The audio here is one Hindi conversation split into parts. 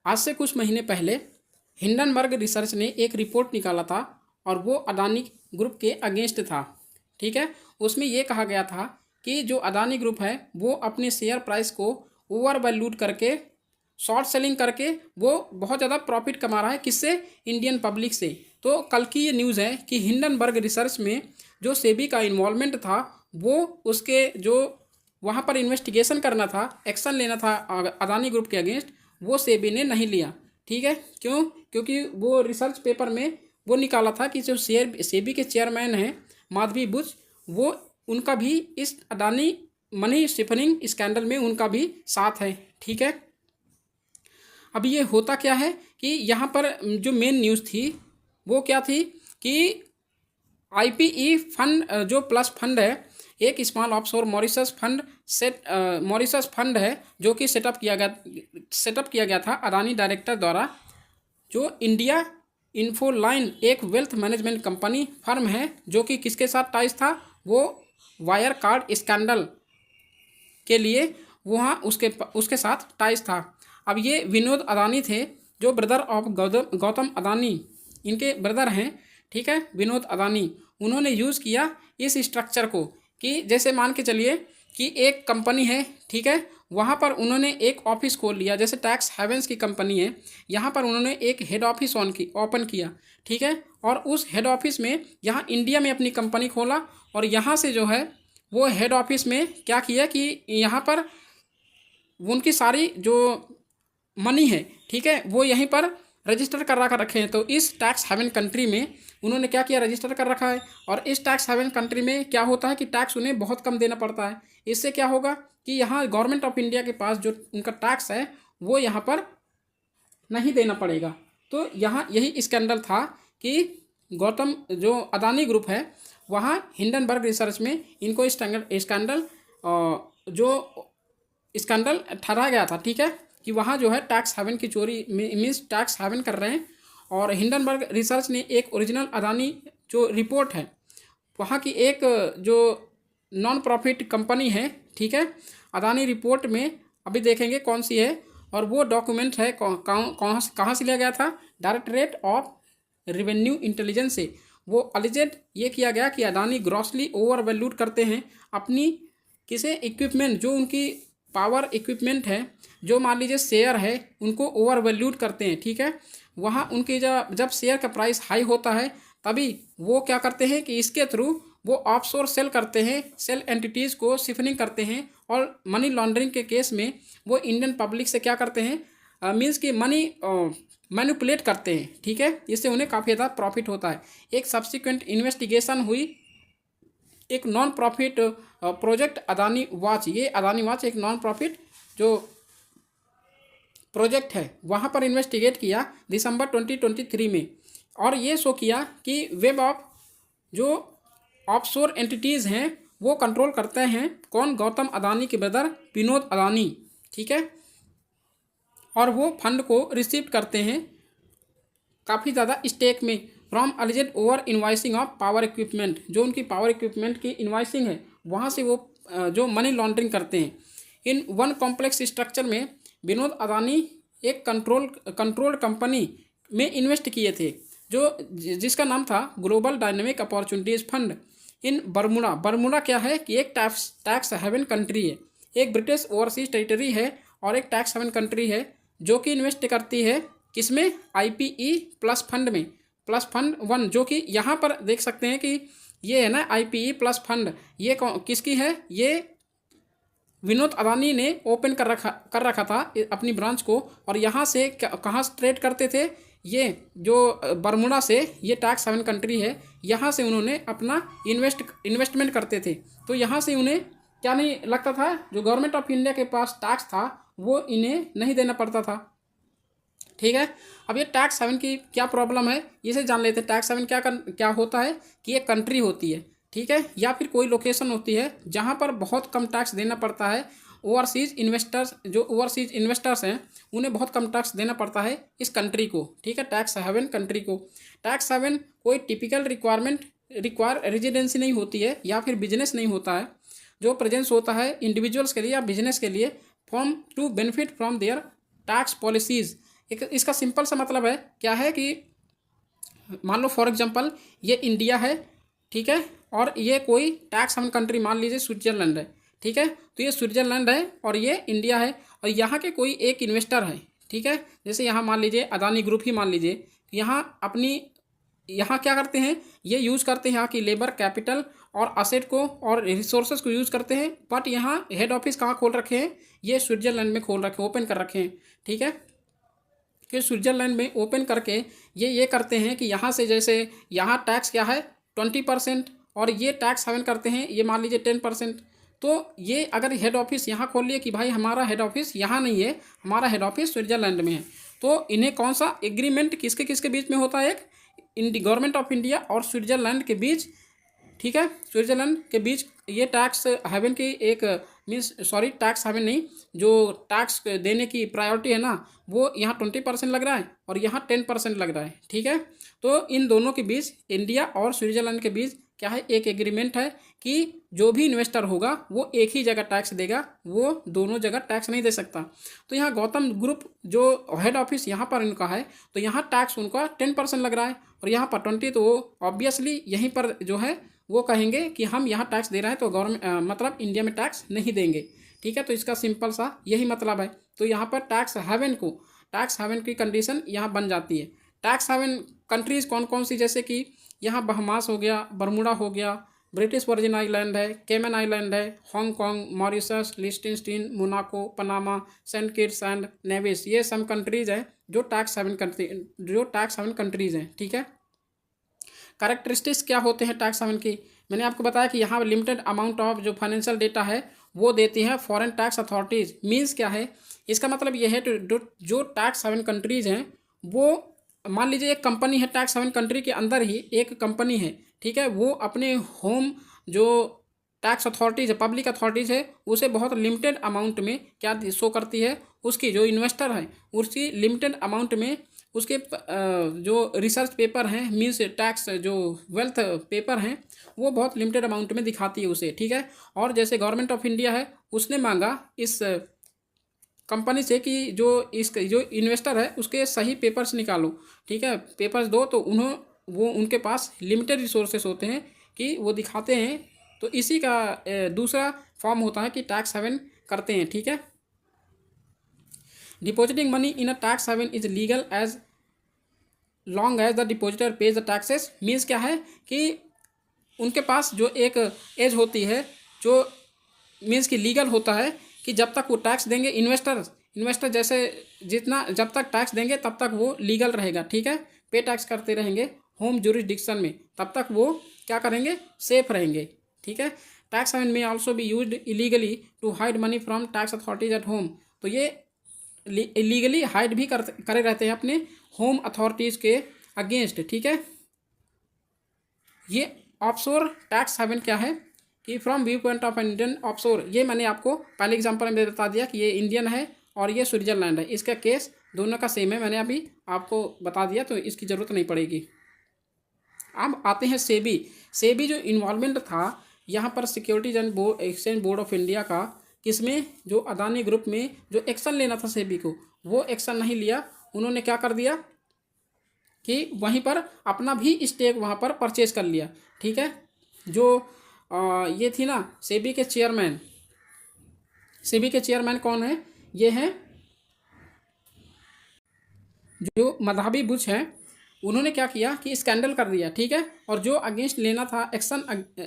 आज से कुछ महीने पहले हिंडनबर्ग रिसर्च ने एक रिपोर्ट निकाला था और वो अदानी ग्रुप के अगेंस्ट था। ठीक है, उसमें ये कहा गया था कि जो अदानी ग्रुप है वो अपने शेयर प्राइस को ओवर वैल्यूड करके शॉर्ट सेलिंग करके वो बहुत ज़्यादा प्रॉफिट कमा रहा है। किससे? इंडियन पब्लिक से। तो कल की ये न्यूज़ है कि हिंडनबर्ग रिसर्च में जो सेबी का इन्वॉल्वमेंट था वो उसके जो वहाँ पर इन्वेस्टिगेशन करना था, एक्शन लेना था अदानी ग्रुप के अगेंस्ट, वो सेबी ने नहीं लिया। ठीक है, क्यों? क्योंकि वो रिसर्च पेपर में वो निकाला था कि जो सेबी के चेयरमैन हैं माधवी बुच, वो उनका भी इस अदानी मनी शिफरिंग स्कैंडल में उनका भी साथ है। ठीक है, अब ये होता क्या है कि यहाँ पर जो मेन न्यूज़ थी वो क्या थी कि आईपीई फंड जो प्लस फंड है, एक स्मॉल ऑफशोर मॉरिशस फंड है जो कि सेटअप किया गया था अदानी डायरेक्टर द्वारा। जो इंडिया इन्फोलाइन एक वेल्थ मैनेजमेंट कंपनी फर्म है जो कि किसके साथ टाइज था? वो वायर कार्ड स्कैंडल के लिए वहाँ उसके साथ टाइज था। अब ये विनोद अदानी थे जो ब्रदर ऑफ गौतम अदानी, इनके ब्रदर हैं। ठीक है, विनोद अदानी, उन्होंने यूज़ किया इस स्ट्रक्चर को कि जैसे मान के चलिए कि एक कंपनी है, ठीक है, वहाँ पर उन्होंने एक ऑफिस खोल लिया। जैसे टैक्स हेवेंस की कंपनी है, यहाँ पर उन्होंने एक हेड ऑफिस ओपन किया। ठीक है, और उस हेड ऑफिस में यहाँ इंडिया में अपनी कंपनी खोला और यहाँ से जो है वो हेड ऑफिस में क्या किया कि यहाँ पर उनकी सारी जो मनी है, ठीक है, वो यहीं पर रजिस्टर करा कर रखे हैं। तो इस टैक्स हेवन कंट्री में उन्होंने क्या किया? रजिस्टर कर रखा है। और इस टैक्स हेवन कंट्री में क्या होता है कि टैक्स उन्हें बहुत कम देना पड़ता है। इससे क्या होगा कि यहाँ गवर्नमेंट ऑफ इंडिया के पास जो उनका टैक्स है वो यहाँ पर नहीं देना पड़ेगा। तो यहाँ यही स्कैंडल था कि गौतम जो अदानी ग्रुप है वहाँ हिंडनबर्ग रिसर्च में इनको स्कैंडल ठहराया गया था। ठीक है, कि वहाँ जो है टैक्स हेवन की चोरी मीन्स टैक्स हेवन कर रहे हैं। और हिंडनबर्ग रिसर्च ने एक ओरिजिनल अदानी जो रिपोर्ट है वहाँ की एक जो नॉन प्रॉफिट कंपनी है, ठीक है, अदानी रिपोर्ट में अभी देखेंगे कौन सी है। और वो डॉक्यूमेंट है कहाँ से लिया गया था? डायरेक्टरेट ऑफ रेवेन्यू इंटेलिजेंस से। वो अलिजेड ये किया गया कि अदानी ग्रॉसली ओवर वैल्यूड करते हैं अपनी किसी इक्विपमेंट, जो उनकी पावर इक्विपमेंट है, जो मान लीजिए शेयर है, उनको ओवर वैल्यूड करते हैं। ठीक है, वहाँ उनकी जब शेयर का प्राइस हाई होता है तभी वो क्या करते हैं कि इसके थ्रू वो ऑफशोर सेल करते हैं, सेल एंटिटीज़ को शिफरिंग करते हैं और मनी लॉन्ड्रिंग के केस में वो इंडियन पब्लिक से क्या करते हैं? मीन्स कि मनी मैनिपुलेट करते हैं। ठीक है, इससे उन्हें काफ़ी ज़्यादा प्रॉफिट होता है। एक सब्सिक्वेंट इन्वेस्टिगेशन हुई, एक non profit project Adani watch, ये अदानी वॉच एक नॉन प्रॉफिट जो प्रोजेक्ट है वहाँ पर इन्वेस्टिगेट किया दिसंबर 2023 में। और ये शो किया कि वेब ऑफ जो ऑफशोर एंटिटीज़ हैं वो कंट्रोल करते हैं कौन? गौतम अदानी के ब्रदर विनोद अदानी। ठीक है, और वो फंड को रिसीव करते हैं काफ़ी ज़्यादा स्टेक में from alleged over invoicing of power equipment. जो उनकी पावर इक्विपमेंट की इन्वाइसिंग है वहाँ से वो जो मनी लॉन्ड्रिंग करते हैं। इन वन कॉम्प्लेक्स स्ट्रक्चर में विनोद अदानी एक कंट्रोल्ड कंपनी में इन्वेस्ट किए थे जिसका नाम था global dynamic opportunities fund in Bermuda. Bermuda क्या है कि एक टैक्स हेवन कंट्री है, एक ब्रिटिश ओवरसीज टेरिटरी है और एक टैक्स हेवन कंट्री है जो कि इन्वेस्ट करती है किसमें? आईपीई प्लस फंड में, प्लस फंड 1, जो कि यहाँ पर देख सकते हैं कि ये है ना आईपीई प्लस फंड। ये किसकी है? ये विनोद अदानी ने ओपन कर रखा था अपनी ब्रांच को। और यहाँ से कहाँ से ट्रेड करते थे? ये जो बर्मुडा से, ये टैक्स हेवन कंट्री है, यहाँ से उन्होंने अपना इन्वेस्टमेंट करते थे। तो यहाँ से उन्हें क्या नहीं लगता था? जो गवर्नमेंट ऑफ इंडिया के पास टैक्स था वो इन्हें नहीं देना पड़ता था। ठीक है, अब ये टैक्स हेवन की क्या प्रॉब्लम है इसे जान लेते हैं। टैक्स हेवन क्या होता है कि एक कंट्री होती है, ठीक है, या फिर कोई लोकेशन होती है जहाँ पर बहुत कम टैक्स देना पड़ता है। ओवरसीज इन्वेस्टर्स हैं उन्हें बहुत कम टैक्स देना पड़ता है इस कंट्री को। ठीक है, टैक्स हेवन कंट्री को। टैक्स हेवन कोई टिपिकल रेजिडेंसी नहीं होती है या फिर बिजनेस नहीं होता है। जो प्रेजेंस होता है इंडिविजुअल्स के लिए या बिजनेस के लिए form to benefit from their tax policies. एक इसका सिंपल सा मतलब है क्या है कि मान लो फॉर एग्जांपल ये इंडिया है, ठीक है, और ये कोई टैक्स हेवन कंट्री मान लीजिए स्विट्जरलैंड है, ठीक है। तो ये स्विट्जरलैंड है और ये इंडिया है, और यहाँ के कोई एक इन्वेस्टर है, ठीक है। जैसे यहाँ मान लीजिए अदानी ग्रुप ही मान लीजिए, यहाँ अपनी यहाँ क्या करते हैं, ये यूज़ करते हैं यहाँ की लेबर कैपिटल और असेट को और रिसोर्सेज को यूज़ करते हैं, बट यहाँ हेड ऑफिस कहाँ खोल रखे हैं, ये स्विट्जरलैंड में खोल रखे, ओपन कर रखे हैं, ठीक है। कि स्विट्जरलैंड में ओपन करके ये करते हैं कि यहाँ से जैसे यहाँ टैक्स क्या है 20%, और ये टैक्स हेवन करते हैं ये मान लीजिए 10%। तो ये अगर हेड ऑफिस यहाँ खोल लिए कि भाई हमारा हेड ऑफिस यहाँ नहीं है, हमारा हेड ऑफिस स्विट्जरलैंड में है, तो इन्हें कौन सा एग्रीमेंट किसके किसके बीच में होता है, एक गवर्नमेंट ऑफ इंडिया और स्विट्जरलैंड के बीच, ठीक है। स्विट्जरलैंड के बीच ये टैक्स हेवन की एक टैक्स हेवन नहीं, जो टैक्स देने की प्रायोरिटी है ना, वो यहाँ 20% लग रहा है और यहाँ 10% लग रहा है, ठीक है। तो इन दोनों के बीच, इंडिया और स्विट्जरलैंड के बीच क्या है, एक एग्रीमेंट है कि जो भी इन्वेस्टर होगा वो एक ही जगह टैक्स देगा, वो दोनों जगह टैक्स नहीं दे सकता। तो यहाँ गौतम ग्रुप जो हेड ऑफिस यहाँ पर इनका है, तो यहाँ टैक्स उनका 10% लग रहा है और यहाँ पर 20, तो वो ऑब्वियसली यहीं पर जो है वो कहेंगे कि हम यहाँ टैक्स दे रहे हैं, तो गवर्नमेंट मतलब इंडिया में टैक्स नहीं देंगे, ठीक है। तो इसका सिंपल सा यही मतलब है। तो यहाँ पर टैक्स हेवन की कंडीशन यहाँ बन जाती है। टैक्स हेवन कंट्रीज कौन कौन सी, जैसे कि यहाँ बहमास हो गया, बरमूडा हो गया, ब्रिटिश वर्जिन आइलैंड है, केमन आइलैंड है, हांगकॉन्ग, मॉरिशस, लिechtenstein, Monaco, Panama, Saint Kitts and Nevis, ये सब कंट्रीज हैं जो टैक्स हेवन कंट्रीज हैं, ठीक है। कैरेक्टरिस्टिक्स क्या होते हैं टैक्स हेवन की, मैंने आपको बताया कि यहाँ लिमिटेड अमाउंट ऑफ जो फाइनेंशियल डेटा है वो देती हैं फॉरेन टैक्स अथॉरिटीज़। मीन्स क्या है, इसका मतलब ये है जो टैक्स हेवन कंट्रीज़ हैं, वो मान लीजिए एक कंपनी है टैक्स हेवन कंट्री के अंदर ही एक कंपनी है, ठीक है, वो अपने होम जो टैक्स अथॉरिटीज़ है, पब्लिक अथॉरिटीज़ है, उसे बहुत लिमिटेड अमाउंट में क्या शो करती है, उसकी जो इन्वेस्टर है उसकी लिमिटेड अमाउंट में उसके जो रिसर्च पेपर हैं, मीन्स टैक्स जो वेल्थ पेपर हैं, वो बहुत लिमिटेड अमाउंट में दिखाती है उसे, ठीक है। और जैसे गवर्नमेंट ऑफ इंडिया है, उसने मांगा इस कंपनी से कि जो इन्वेस्टर है उसके सही पेपर्स निकालो, ठीक है, पेपर्स दो, तो वो उनके पास लिमिटेड रिसोर्सेस होते हैं कि वो दिखाते हैं। तो इसी का दूसरा फॉर्म होता है कि टैक्स हेवन करते हैं, ठीक है। Depositing money in a tax haven is legal as long as the depositor pays the taxes. Means क्या है कि उनके पास जो एक एज होती है, जो मीन्स कि लीगल होता है कि जब तक वो टैक्स देंगे, इन्वेस्टर जैसे जब तक टैक्स देंगे तब तक वो लीगल रहेगा, ठीक है, पे टैक्स करते रहेंगे होम जुरिसडिक्शन में, तब तक वो क्या करेंगे, सेफ रहेंगे, ठीक है। Tax haven may also be used illegally to hide money from tax authorities at home. तो ये इलीगली हाइड भी करे रहते हैं अपने होम अथॉरिटीज़ के अगेंस्ट, ठीक है। ये ऑफशोर टैक्स हेवन क्या है कि from view point of Indian offshore, ये मैंने आपको पहले एग्जांपल में बता दिया कि ये इंडियन है और ये स्विट्जरलैंड है, इसका केस दोनों का सेम है, मैंने अभी आपको बता दिया, तो इसकी ज़रूरत नहीं पड़ेगी। अब आते हैं सेबी जो इन्वॉल्वमेंट था यहाँ पर securities and exchange board of India का, किसमें, जो अदानी ग्रुप में जो एक्शन लेना था सेबी को, वो एक्शन नहीं लिया। उन्होंने क्या कर दिया कि वहीं पर अपना भी स्टेक वहाँ पर परचेज कर लिया, ठीक है। जो ये थी ना सेबी के चेयरमैन कौन है, ये हैं जो मधाबी बुच हैं। उन्होंने क्या किया कि स्कैंडल कर दिया, ठीक है, और जो अगेंस्ट लेना था, एक्शन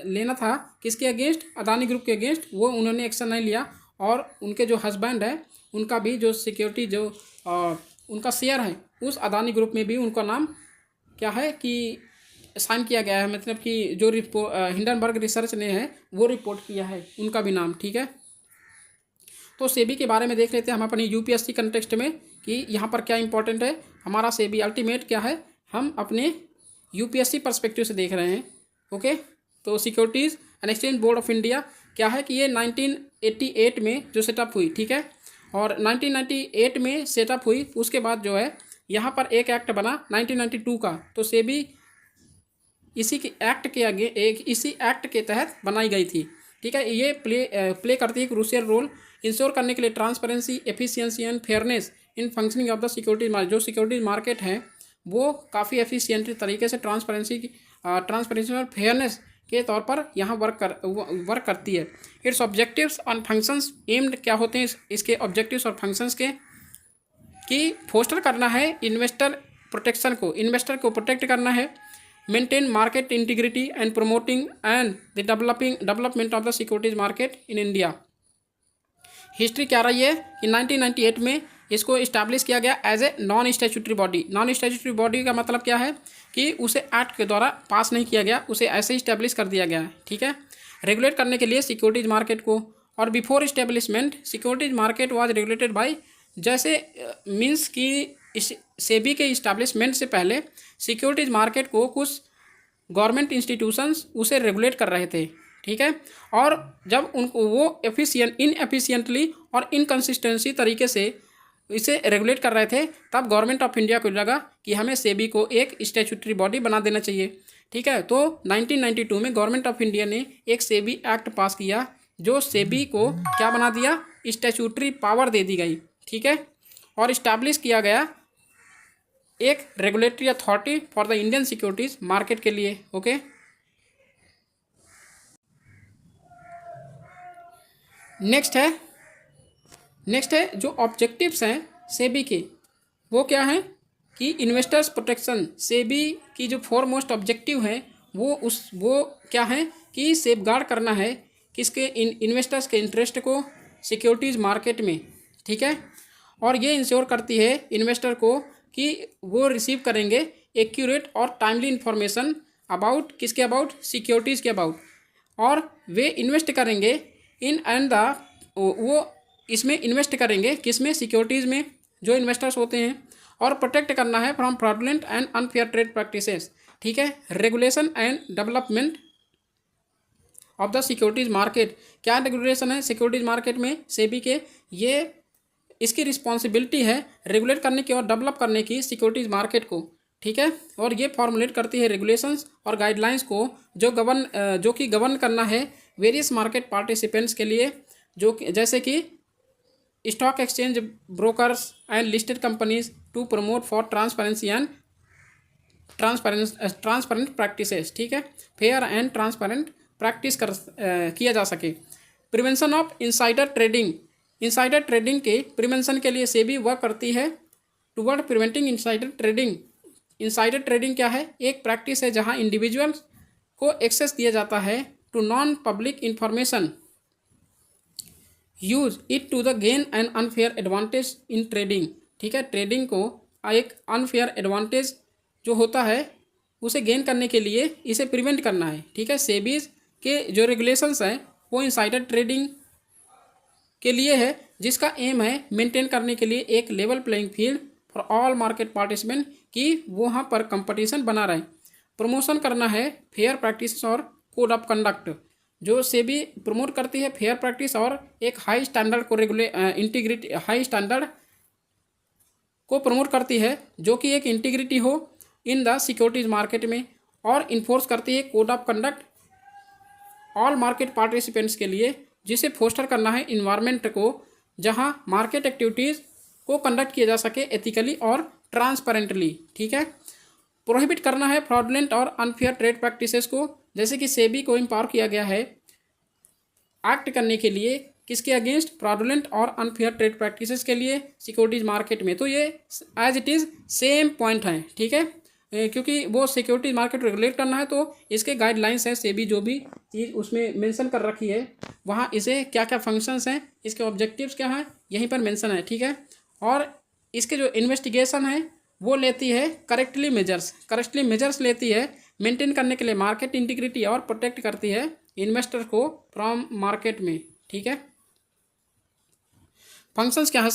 लेना था किसके अगेंस्ट, अदानी ग्रुप के अगेंस्ट, वो उन्होंने एक्शन नहीं लिया। और उनके जो हस्बैंड है उनका भी जो सिक्योरिटी जो उनका शेयर है उस अदानी ग्रुप में भी उनका नाम क्या है कि साइन किया गया है, मतलब कि जो हिंडनबर्ग रिसर्च ने है वो रिपोर्ट किया है उनका भी नाम, ठीक है। तो सेबी के बारे में देख लेते हैं हम अपनी यूपीएससी कंटेक्स्ट में कि यहाँ पर क्या इंपॉर्टेंट है। हमारा सेबी अल्टीमेट क्या है, हम अपने यूपीएससी पर्सपेक्टिव से देख रहे हैं, ओके। तो securities and exchange board of India क्या है कि ये 1988 में जो सेटअप हुई, ठीक है, और 1998 में सेटअप हुई। उसके बाद जो है यहाँ पर एक एक्ट बना 1992 का, तो सेबी इसी एक्ट के तहत बनाई गई थी, ठीक है। ये प्ले करती है क्रूशियल रोल इंश्योर करने के लिए transparency, efficiency and fairness in functioning of the securities market. जो सिक्योरिटीज मार्केट है वो काफ़ी एफिशिएंट तरीके से ट्रांसपेरेंसी और फेयरनेस के तौर पर यहाँ वर्क करती है। इट्स ऑब्जेक्टिव्स और फंक्शंस एम्ड क्या होते हैं इसके ऑब्जेक्टिव्स और फंक्शंस के, कि फोस्टर करना है इन्वेस्टर प्रोटेक्शन को, इन्वेस्टर को प्रोटेक्ट करना है, maintain market integrity and promoting and the development of the securities market in India. History क्या रही है कि 1998 में इसको इस्टेब्लिश किया गया as a non statutory body. Non statutory body का मतलब क्या है कि उसे एक्ट के द्वारा पास नहीं किया गया, उसे ऐसे ही इस्टेब्लिश कर दिया गया है, ठीक है, रेगुलेट करने के लिए सिक्योरिटीज मार्केट को। और before establishment securities market was regulated by, जैसे मीन्स कि सेबी के इस्टेब्लिशमेंट से पहले सिक्योरिटीज मार्केट को कुछ गवर्नमेंट इंस्टीट्यूशंस उसे रेगुलेट कर रहे थे, ठीक है, और जब उनको वो इनएफिशिएंटली और इनकन्सिस्टेंसी तरीके से इसे रेगुलेट कर रहे थे, तब गवर्नमेंट ऑफ इंडिया को लगा कि हमें सेबी को एक स्टैट्यूटरी बॉडी बना देना चाहिए, ठीक है। तो 1992 में गवर्नमेंट ऑफ इंडिया ने एक सेबी एक्ट पास किया, जो सेबी को क्या बना दिया, स्टैट्यूटरी पावर दे दी गई, ठीक है, और इस्टेब्लिश किया गया एक regulatory authority for the Indian securities market के लिए। ओके, नेक्स्ट है जो ऑब्जेक्टिव्स हैं सेबी के, वो क्या है कि इन्वेस्टर्स प्रोटेक्शन। सेबी की जो फोरमोस्ट ऑब्जेक्टिव है वो क्या है कि सेफगार्ड करना है किसके, इन्वेस्टर्स के इंटरेस्ट को सिक्योरिटीज़ मार्केट में, ठीक है, और ये इंश्योर करती है इन्वेस्टर को कि वो रिसीव करेंगे एक्यूरेट और टाइमली इन्फॉर्मेशन अबाउट किसके, अबाउट सिक्योरिटीज़ के अबाउट, और वे इन्वेस्ट करेंगे इन एंड द, वो इसमें इन्वेस्ट करेंगे किसमें, सिक्योरिटीज़ में, जो इन्वेस्टर्स होते हैं, और प्रोटेक्ट करना है from fraudulent and unfair trade practices, ठीक है। Regulation and development of the securities market, क्या रेगुलेशन है सिक्योरिटीज़ मार्केट में सेबी के, ये इसकी रिस्पॉन्सिबिलिटी है रेगुलेट करने की और डेवलप करने की सिक्योरिटीज़ मार्केट को, ठीक है, और ये फॉर्मुलेट करती है रेगुलेशंस और गाइडलाइंस को जो कि गवर्न करना है वेरियस मार्केट पार्टिसिपेंट्स के लिए, जो जैसे कि stock exchange, brokers and listed companies to promote for transparency and transparent practices, ठीक है, फेयर एंड ट्रांसपेरेंट प्रैक्टिस किया जा सके। Prevention of insider trading, insider trading के प्रिवेंशन के लिए सेबी वर्क करती है toward preventing insider trading. Insider trading क्या है, एक प्रैक्टिस है जहां इंडिविजुअल्स को एक्सेस दिया जाता है to non public information, use it to the gain and unfair advantage in trading, ठीक है, ट्रेडिंग को एक अनफेयर एडवांटेज जो होता है उसे गेन करने के लिए इसे प्रिवेंट करना है, ठीक है। सेबीज के जो रेगुलेशंस हैं वो इंसाइडर ट्रेडिंग के लिए है, जिसका एम है मेंटेन करने के लिए एक level playing field for all market participant, कि वहाँ पर कंपटीशन बना रहे। प्रमोशन करना है फेयर प्रैक्टिस और कोड ऑफ कंडक्ट, जो सेबी प्रमोट करती है फेयर प्रैक्टिस और एक हाई स्टैंडर्ड को इंटीग्रिटी, हाई स्टैंडर्ड को प्रमोट करती है जो कि एक इंटीग्रिटी हो इन द सिक्योरिटीज मार्केट में, और इन्फोर्स करती है code of conduct all market participants के लिए, जिसे फोस्टर करना है इन्वायरमेंट को जहां मार्केट एक्टिविटीज़ को कंडक्ट किया जा सके एथिकली और ट्रांसपेरेंटली, ठीक है। प्रोहिबिट करना है फ्रॉडुलेंट और अनफेयर ट्रेड प्रैक्टिसेस को, जैसे कि सेबी को एम्पावर किया गया है एक्ट करने के लिए किसके अगेंस्ट, फ्रॉडुलेंट और अनफेयर ट्रेड प्रैक्टिसेस के लिए सिक्योरिटीज मार्केट में। तो ये as it is same point है, ठीक है, क्योंकि वो सिक्योरिटीज मार्केट रेगुलेट करना है तो इसके गाइडलाइंस है, सेबी जो भी चीज़ उसमें मेंशन कर रखी है वहाँ इसे क्या क्या फंक्शंस हैं, इसके ऑब्जेक्टिव्स क्या हैं, यहीं पर मेंशन है, ठीक है। और इसके जो इन्वेस्टिगेशन है वो लेती है करेक्टली मेजर्स लेती है मेंटेन करने के लिए मार्केट इंटीग्रिटी, और प्रोटेक्ट करती है इन्वेस्टर को फ्रॉम मार्केट में, ठीक है। फंक्शंस क्या है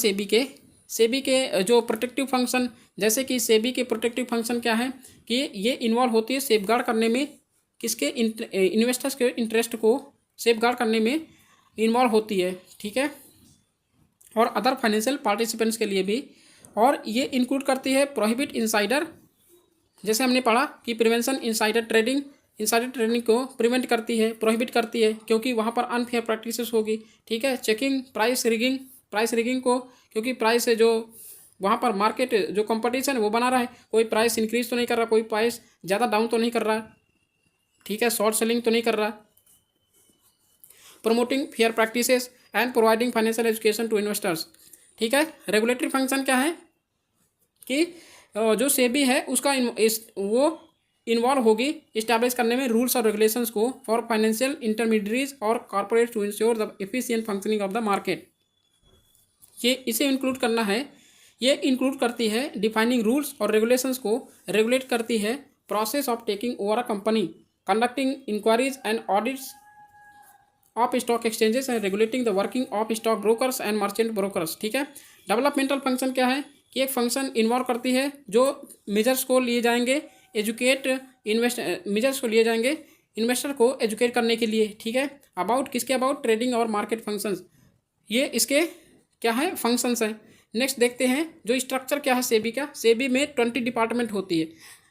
सेबी के जो प्रोटेक्टिव फंक्शन, जैसे कि सेबी के प्रोटेक्टिव फंक्शन क्या है कि ये इन्वॉल्व होती है सेफगार्ड करने में किसके, इन्वेस्टर्स के इंटरेस्ट को सेफगार्ड करने में इन्वॉल्व होती है, ठीक है, और अदर फाइनेंशियल पार्टिसिपेंट्स के लिए भी। और ये इंक्लूड करती है प्रोहिबिट इंसाइडर, जैसे हमने पढ़ा कि प्रिवेंशन इंसाइडर ट्रेडिंग को प्रिवेंट करती है, प्रोहिबिट करती है, क्योंकि वहाँ पर अनफेयर प्रैक्टिसेस होगी, ठीक है। चेकिंग प्राइस रिगिंग को, क्योंकि प्राइस है जो वहाँ पर मार्केट जो कंपटीशन है वो बना रहा है, कोई प्राइस इंक्रीज तो नहीं कर रहा, कोई प्राइस ज़्यादा डाउन तो नहीं कर रहा, ठीक है, शॉर्ट सेलिंग तो नहीं कर रहा। Promoting fair practices and providing financial education to investors, ठीक है। रेगुलेटरी फंक्शन क्या है कि जो सेबी है उसका वो इन्वॉल्व होगी इस्टेब्लिश करने में रूल्स और रेगुलेशंस को फॉर फाइनेंशियल इंटरमीडिएटरीज और corporate to ensure the efficient functioning of the market. ये इसे इंक्लूड करना है, ये इंक्लूड करती है डिफाइनिंग रूल्स और रेगुलेशंस को, रेगुलेट करती है process of taking over a company, conducting inquiries and audits of stock exchanges and regulating the working of stock brokers and merchant brokers, ठीक है। डेवलपमेंटल फंक्शन क्या है कि एक फंक्शन इन्वॉल्व करती है जो मेजर्स को लिए जाएंगे मेजर्स को लिए जाएंगे इन्वेस्टर को एजुकेट करने के लिए, ठीक है। अबाउट किसके, अबाउट ट्रेडिंग और मार्केट फंक्शंस, ये इसके क्या है फंक्शंस हैं। नेक्स्ट देखते हैं जो स्ट्रक्चर क्या है सेबी का। सेबी में 20 डिपार्टमेंट होती है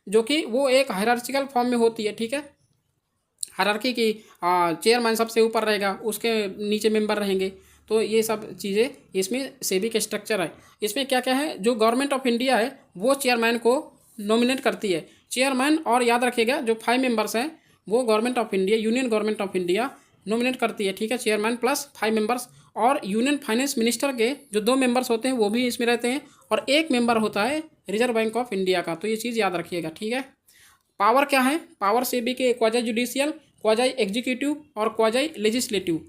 जो कि वो एक हायरार्चिकल फॉर्म में होती है, ठीक है। हायरार्की की चेयरमैन सबसे ऊपर रहेगा, उसके नीचे मेंबर रहेंगे, तो ये सब चीज़ें इसमें सेबी के स्ट्रक्चर है। इसमें क्या क्या है, जो गवर्नमेंट ऑफ इंडिया है वो चेयरमैन को नॉमिनेट करती है, चेयरमैन, और याद रखिएगा जो 5 मेंबर्स हैं वो government of India, union government of India nominate करती है, ठीक है, चेयरमैन प्लस 5 मेंबर्स। और यूनियन फाइनेंस मिनिस्टर के जो 2 मेंबर्स होते हैं वो भी इसमें रहते हैं, और 1 मेंबर होता है रिजर्व बैंक ऑफ इंडिया का, तो ये चीज़ याद रखिएगा, ठीक है। पावर क्या है, पावर सेबी के क्वाजा जुडिशियल, क्वाजा एग्जीक्यूटिव और क्वाजा लेजिस्लेटिव।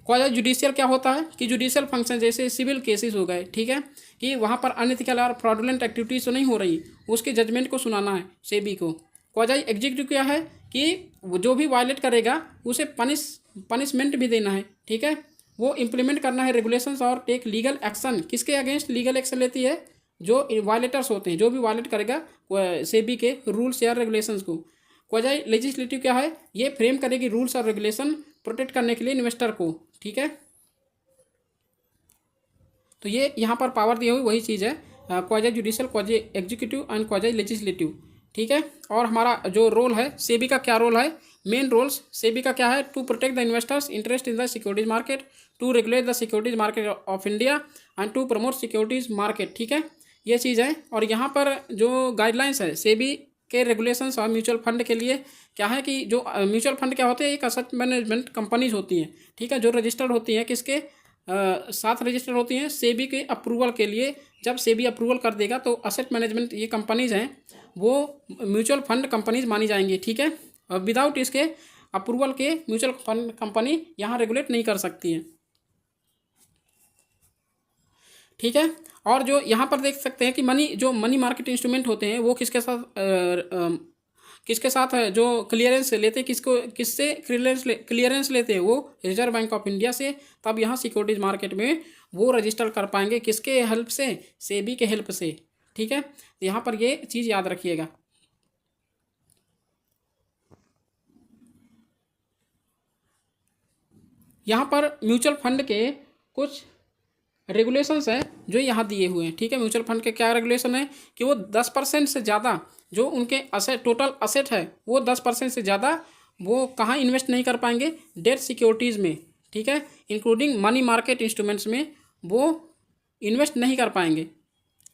क्वाजा जुडिशियल क्या होता है कि जुडिशियल फंक्शन जैसे सिविल केसेस हो गए, ठीक है, कि वहाँ पर अनएथिकल और फ्रॉडुलेंट एक्टिविटीज़ तो नहीं हो रही, उसके जजमेंट को सुनाना है सेबी को। क्वाजा एग्जीक्यूटिव क्या है कि जो भी वायलेट करेगा उसे पनिशमेंट भी देना है, ठीक है, वो इम्प्लीमेंट करना है रेगुलेशंस और टेक लीगल एक्शन। किसके अगेंस्ट लीगल एक्शन लेती है, जो वायलेटर्स होते हैं, जो भी वायलेट करेगा सेबी के रूल्स या रेगुलेशंस को। क्वाजा लेजिस्लेटिव क्या है, ये फ्रेम करेगी रूल्स और रेगुलेशन प्रोटेक्ट करने के लिए इन्वेस्टर को, ठीक है। तो ये यहाँ पर पावर दी हुई वही चीज़ है, Khawaja judicial, Khawaja executive and Khawaja legislative, ठीक है। और हमारा जो रोल है सेबी का, क्या रोल है, मेन रोल्स सेबी का क्या है, to protect the investors interest in the securities market, to regulate the securities market of India and to promote securities market, ठीक है, ये चीज़ है। और यहाँ पर जो गाइडलाइंस है सेबी के रेगुलेशंस और म्यूचुअल फंड के लिए क्या है कि जो म्यूचुअल फंड क्या होते हैं, एक असेट मैनेजमेंट कंपनीज होती हैं, ठीक है, जो रजिस्टर्ड होती हैं, किसके साथ रजिस्टर्ड होती हैं, सेबी के अप्रूवल के लिए। जब सेबी अप्रूवल कर देगा तो असेट मैनेजमेंट ये कंपनीज हैं वो म्यूचुअल फंड कंपनीज मानी जाएंगी, ठीक है। विदाउट इसके अप्रूवल के म्यूचुअल फंड कंपनी यहाँ रेगुलेट नहीं कर सकती है, ठीक है। और जो यहाँ पर देख सकते हैं कि मनी मार्केट इंस्ट्रूमेंट होते हैं वो किसके साथ है, जो क्लियरेंस लेते हैं, किससे क्लियरेंस लेते हैं, वो रिजर्व बैंक ऑफ इंडिया से। तब यहाँ सिक्योरिटीज मार्केट में वो रजिस्टर कर पाएंगे, किसके हेल्प से, सेबी के हेल्प से, ठीक है। तो यहाँ पर ये चीज़ याद रखिएगा। यहाँ पर म्यूचुअल फंड के कुछ रेगुलेशंस हैं जो यहाँ दिए हुए हैं, ठीक है। म्यूचुअल फंड के क्या रेगुलेशन है कि वो 10% से ज़्यादा जो उनके टोटल असेट है वो 10% से ज़्यादा वो कहाँ इन्वेस्ट नहीं कर पाएंगे, डेट सिक्योरिटीज़ में, ठीक है, इंक्लूडिंग मनी मार्केट इंस्ट्रूमेंट्स में वो इन्वेस्ट नहीं कर पाएंगे,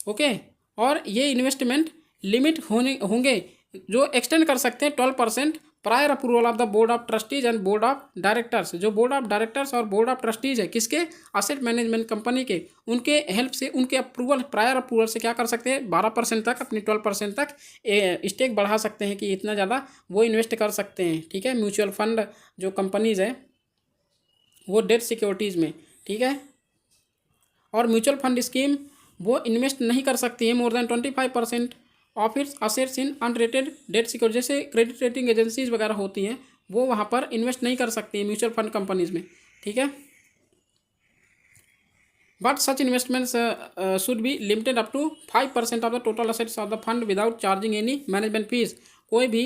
ओके। और ये इन्वेस्टमेंट लिमिट होंगे जो एक्सटेंड कर सकते हैं 12% prior approval of the board of trustees and board of directors. जो बोर्ड ऑफ डायरेक्टर्स और बोर्ड ऑफ ट्रस्टीज है किसके, असेट मैनेजमेंट कंपनी के, उनके हेल्प से, उनके अप्रूवल, प्रायर अप्रूवल से क्या कर सकते हैं, 12% तक, अपनी 12% तक स्टेक बढ़ा सकते हैं कि इतना ज़्यादा वो इन्वेस्ट कर सकते हैं, ठीक है। म्यूचुअल फंड जो कंपनीज है वो डेट सिक्योरिटीज़ में, ठीक है। और म्यूचुअल फंड स्कीम वो इन्वेस्ट नहीं कर सकती है more than 25% of its assets in unrated debt security. जैसे क्रेडिट रेटिंग एजेंसीज वगैरह होती हैं वो वहाँ पर इन्वेस्ट नहीं कर सकती है म्यूचुअल फंड कंपनीज में, ठीक है। But such investments should be limited up to 5% of the total assets of the fund without charging any management fees. कोई भी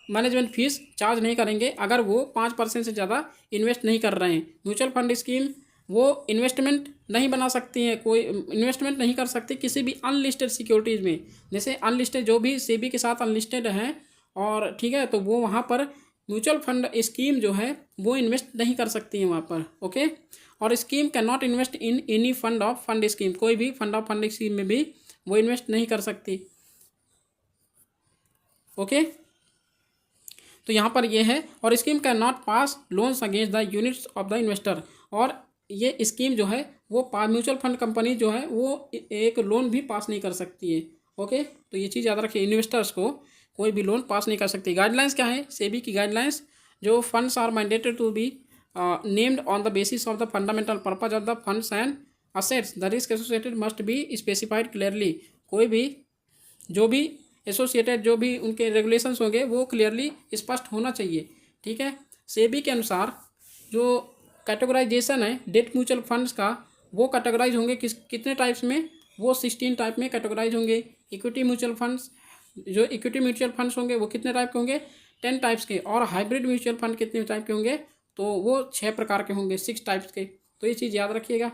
मैनेजमेंट फीस चार्ज नहीं करेंगे अगर वो 5% से ज़्यादा इन्वेस्ट नहीं कर रहे हैं। म्यूचुअल फंड स्कीम वो इन्वेस्टमेंट नहीं बना सकती हैं, कोई इन्वेस्टमेंट नहीं कर सकती किसी भी अनलिस्टेड सिक्योरिटीज़ में। जैसे अनलिस्टेड जो भी सेबी के साथ अनलिस्टेड हैं और, ठीक है, तो वो वहाँ पर म्यूचुअल फंड स्कीम जो है वो इन्वेस्ट नहीं कर सकती है वहाँ पर, ओके। और scheme can not invest in any fund of fund scheme, कोई भी फंड ऑफ फंड स्कीम में भी वो इन्वेस्ट नहीं कर सकती, ओके। तो यहाँ पर ये है, और scheme can not pass loans against the units of the investor, और ये स्कीम जो है वो म्यूचुअल फंड कंपनी जो है वो एक लोन भी पास नहीं कर सकती है, ओके। तो ये चीज़ याद रखिए, इन्वेस्टर्स को कोई भी लोन पास नहीं कर सकती। गाइडलाइंस क्या है सेबी की गाइडलाइंस, जो funds are mandated to be named on the basis of the fundamental purpose of the funds and assets, the risk associated must be specified clearly. कोई भी जो भी एसोसिएटेड जो भी उनके रेगुलेशंस होंगे वो क्लियरली स्पष्ट होना चाहिए, ठीक है। सेबी के अनुसार जो कैटेगराइजेशन है डेट म्यूचुअल फंड्स का, वो कैटेगराइज होंगे कितने टाइप्स में, वो 16 टाइप में कैटेगराइज होंगे। इक्विटी म्यूचुअल फंड्स, जो इक्विटी म्यूचुअल फंड्स होंगे वो कितने टाइप के होंगे, 10 टाइप्स के। और हाइब्रिड म्यूचुअल फंड कितने टाइप के होंगे, तो वो 6 प्रकार के होंगे, 6 टाइप्स के। तो ये चीज़ याद रखिएगा।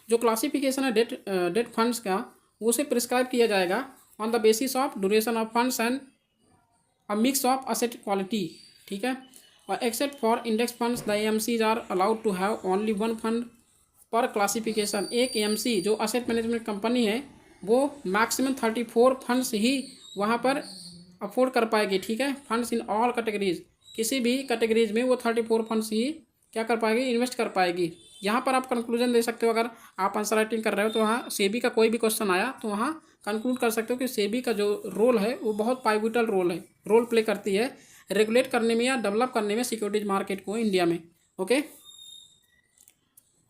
जो क्लासिफिकेशन है डेट फंड्स का, उसे प्रिस्क्राइब किया जाएगा on the basis of duration of funds and a mix of asset quality, ठीक है। और except for index funds the AMCs are allowed to have only one fund per classification. एक एएमसी जो असेट मैनेजमेंट कंपनी है वो मैक्सिमम 34 फंड्स ही वहाँ पर अफोर्ड कर पाएगी, ठीक है। फंड्स इन ऑल कैटेगरीज, किसी भी कैटेगरीज में वो 34 फंड्स ही क्या कर पाएगी, इन्वेस्ट कर पाएगी। यहाँ पर आप कंक्लूजन दे सकते हो, अगर आप आंसर राइटिंग कर रहे हो तो वहाँ सेबी का कोई भी क्वेश्चन आया तो वहाँ कंक्लूड कर सकते हो कि सेबी का जो रोल है वो बहुत पाइवटल रोल प्ले करती है रेगुलेट करने में या डेवलप करने में सिक्योरिटीज मार्केट को इंडिया में, ओके।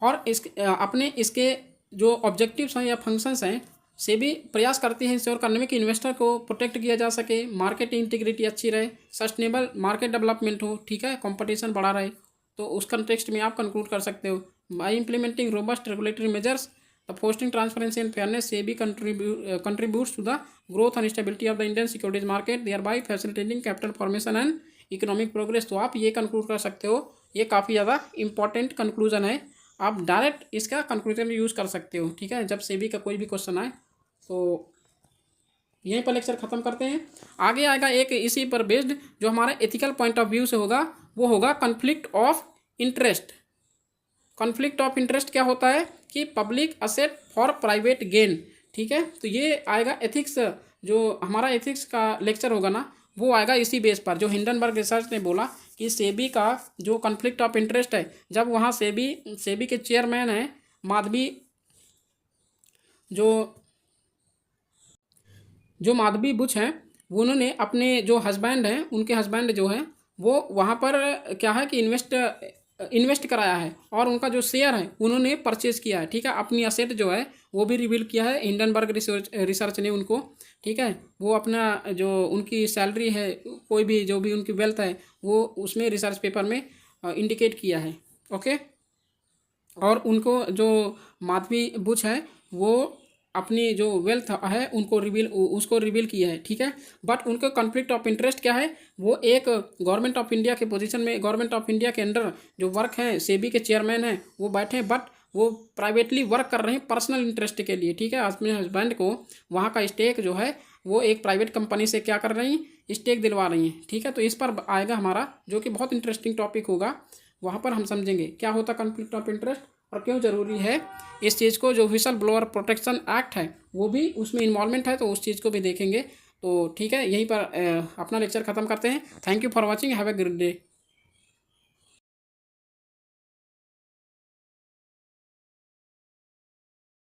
और इसके जो ऑब्जेक्टिव्स हैं या फंक्शंस हैं, सेबी प्रयास करती है इंश्योर करने में कि इन्वेस्टर को प्रोटेक्ट किया जा सके, मार्केट इंटीग्रिटी अच्छी रहे, सस्टेनेबल मार्केट डेवलपमेंट हो, ठीक है, कंपटीशन बढ़ा रहे। तो उस कंटेक्स्ट में आप कंक्लूड कर सकते हो, by implementing robust regulatory measures the fostering transparency and fairness SEBI contributes to the growth and stability of the Indian securities market, thereby facilitating capital formation and economic progress. तो आप ये कंक्लूड कर सकते हो, ये काफ़ी ज़्यादा इंपॉर्टेंट कंक्लूजन है, आप डायरेक्ट इसका कंक्लूजन यूज़ कर सकते हो, ठीक है, जब सेबी का कोई भी क्वेश्चन आए। तो यहीं पर लेक्चर ख़त्म करते हैं। आगे आएगा एक इसी पर बेस्ड जो हमारा एथिकल पॉइंट ऑफ व्यू से होगा, वो होगा conflict of interest. Conflict of interest क्या होता है कि public asset for private gain, ठीक है। तो ये आएगा एथिक्स, जो हमारा एथिक्स का लेक्चर होगा ना वो आएगा इसी बेस पर, जो हिंडनबर्ग रिसर्च ने बोला कि सेबी का जो कॉन्फ्लिक्ट ऑफ इंटरेस्ट है, जब वहाँ सेबी के चेयरमैन हैं जो माधवी बुच हैं, उन्होंने अपने जो हस्बैंड हैं, उनके हस्बैंड जो हैं वो वहाँ पर क्या है कि इन्वेस्ट कराया है, और उनका जो शेयर है उन्होंने परचेज किया है, ठीक है। अपनी असेट जो है वो भी रिवील किया है हिंडनबर्ग रिसर्च ने उनको, ठीक है। वो अपना जो उनकी सैलरी है, कोई भी जो भी उनकी वेल्थ है वो उसमें रिसर्च पेपर में इंडिकेट किया है, ओके। और उनको जो माधवी बुच है वो अपनी जो वेल्थ है उसको रिवील किया है, ठीक है। बट उनका कॉन्फ्लिक्ट ऑफ इंटरेस्ट क्या है, वो एक गवर्नमेंट ऑफ इंडिया के पोजीशन में, गवर्नमेंट ऑफ इंडिया के अंडर जो वर्क है, सेबी के चेयरमैन हैं वो बैठे हैं, बट वो प्राइवेटली वर्क कर रहे हैं पर्सनल इंटरेस्ट के लिए, ठीक है। अपने हस्बैंड को वहाँ का स्टेक जो है वो एक प्राइवेट कंपनी से क्या कर रही हैं, स्टेक दिलवा रही हैं, ठीक है। तो इस पर आएगा हमारा, जो कि बहुत इंटरेस्टिंग टॉपिक होगा, वहाँ पर हम समझेंगे क्या होता कॉन्फ्लिक्ट ऑफ इंटरेस्ट और क्यों ज़रूरी है इस चीज़ को। जो विसल ब्लोअर प्रोटेक्शन एक्ट है वो भी उसमें इन्वॉल्वमेंट है, तो उस चीज़ को भी देखेंगे। तो ठीक है, यहीं पर अपना लेक्चर ख़त्म करते हैं। Thank you for watching, have a good day.